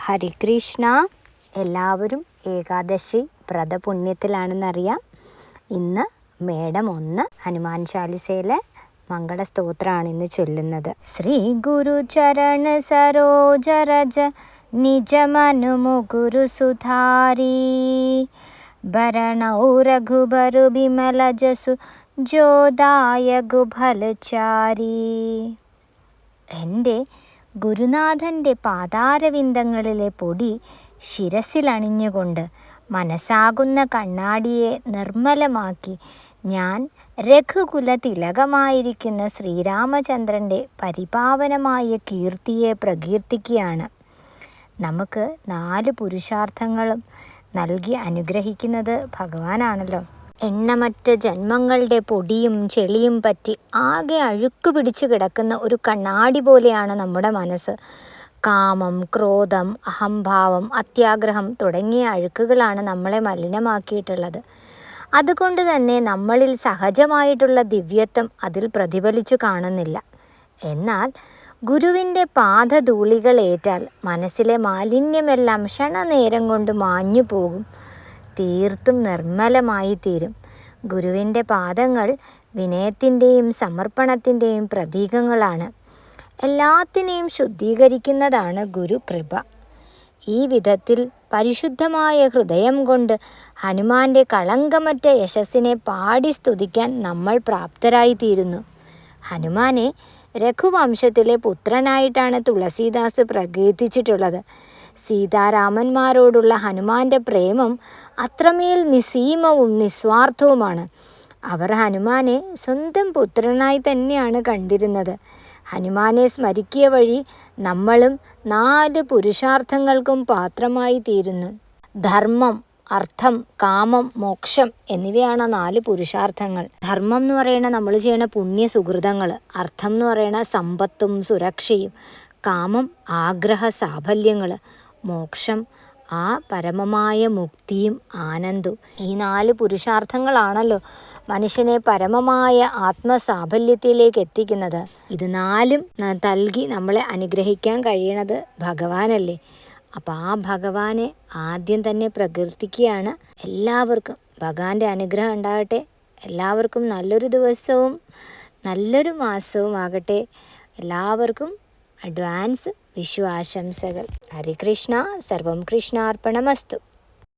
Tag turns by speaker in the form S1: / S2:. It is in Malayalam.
S1: ഹരികൃഷ്ണ. എല്ലാവരും ഏകാദശി വ്രതപുണ്യത്തിലാണെന്നറിയാം. ഇന്ന് മേടം 1 ഹനുമാൻ ചാലിസയിലെ മംഗളസ്തോത്രമാണ് ഇന്ന് ചൊല്ലുന്നത്. ശ്രീ ഗുരു ചരണ സരോജ രജ നിജമനുമുകുരു സുധാരി ഭരണൗ രഘുബരു ബിമല ജസു ജോദായകു ഫലചാരി. എൻ്റെ ഗുരുനാഥൻ്റെ പാതാരവിന്ദങ്ങളിലെ പൊടി ശിരസിലണിഞ്ഞുകൊണ്ട് മനസ്സാകുന്ന കണ്ണാടിയെ നിർമ്മലമാക്കി ഞാൻ രഘുകുല തിലകമായിരിക്കുന്ന ശ്രീരാമചന്ദ്രൻ്റെ പരിപാവനമായ കീർത്തിയെ പ്രകീർത്തിക്കുകയാണ്. നമുക്ക് 4 പുരുഷാർത്ഥങ്ങളും നൽകി അനുഗ്രഹിക്കുന്നത് ഭഗവാനാണല്ലോ. എണ്ണമറ്റ ജന്മങ്ങളുടെ പൊടിയും ചെളിയും പറ്റി ആകെ അഴുക്ക് പിടിച്ചു കിടക്കുന്ന ഒരു കണ്ണാടി പോലെയാണ് നമ്മുടെ മനസ്സ്. കാമം, ക്രോധം, അഹംഭാവം, അത്യാഗ്രഹം തുടങ്ങിയ അഴുക്കുകളാണ് നമ്മളെ മലിനമാക്കിയിട്ടുള്ളത്. അതുകൊണ്ട് തന്നെ നമ്മളിൽ സഹജമായിട്ടുള്ള ദിവ്യത്വം അതിൽ പ്രതിഫലിച്ചു കാണുന്നില്ല. എന്നാൽ ഗുരുവിൻ്റെ പാദധൂളികളേറ്റാൽ മനസ്സിലെ മാലിന്യമെല്ലാം ക്ഷണനേരം കൊണ്ട് മാഞ്ഞു പോകും, തീർത്തും നിർമ്മലമായി തീരും. ഗുരുവിൻ്റെ പാദങ്ങൾ വിനയത്തിൻ്റെയും സമർപ്പണത്തിൻ്റെയും പ്രതീകങ്ങളാണ്. എല്ലാത്തിനെയും ശുദ്ധീകരിക്കുന്നതാണ് ഗുരുകൃപ. ഈ വിധത്തിൽ പരിശുദ്ധമായ ഹൃദയം കൊണ്ട് ഹനുമാന്റെ കളങ്കമറ്റ യശസ്സിനെ പാടി സ്തുതിക്കാൻ നമ്മൾ പ്രാപ്തരായിത്തീരുന്നു. ഹനുമാനെ രഘുവംശത്തിലെ പുത്രനായിട്ടാണ് തുളസീദാസ് പ്രകീർത്തിച്ചിട്ടുള്ളത്. സീതാരാമന്മാരോടുള്ള ഹനുമാന്റെ പ്രേമം അത്രമേൽ നിസ്സീമവും നിസ്വാർത്ഥവുമാണ്. അവർ ഹനുമാനെ സ്വന്തം പുത്രനായി തന്നെയാണ് കണ്ടിരുന്നത്. ഹനുമാനെ സ്മരിക്കുക വഴി നമ്മളും 4 പുരുഷാർത്ഥങ്ങൾക്കും പാത്രമായി തീരുന്നു. ധർമ്മം, അർത്ഥം, കാമം, മോക്ഷം എന്നിവയാണ് 4 പുരുഷാർത്ഥങ്ങൾ. ധർമ്മം എന്ന് പറയുന്ന നമ്മൾ ചെയ്യണ പുണ്യ സുഹൃതങ്ങൾ, അർത്ഥം എന്ന് പറയുന്ന സമ്പത്തും സുരക്ഷയും, കാമം ആഗ്രഹ സാഫല്യങ്ങൾ, മോക്ഷം ആ പരമമായ മുക്തിയും ആനന്ദവും. ഈ 4 പുരുഷാർത്ഥങ്ങളാണല്ലോ മനുഷ്യനെ പരമമായ ആത്മസാഫല്യത്തിലേക്ക് എത്തിക്കുന്നത്. ഇത് 4ഉം നൽകി നമ്മളെ അനുഗ്രഹിക്കാൻ കഴിയണത് ഭഗവാനല്ലേ. അപ്പം ആ ഭഗവാനെ ആദ്യം തന്നെ പ്രകീർത്തിക്കുകയാണ്. എല്ലാവർക്കും ഭഗവാന്റെ അനുഗ്രഹം ഉണ്ടാകട്ടെ. എല്ലാവർക്കും നല്ലൊരു ദിവസവും നല്ലൊരു മാസവും ആകട്ടെ. എല്ലാവർക്കും അഡ്വാൻസ് വിഷു ആശംസകൾ. ഹരികൃഷ്ണ. സർവം കൃഷ്ണാർപ്പണമസ്തു.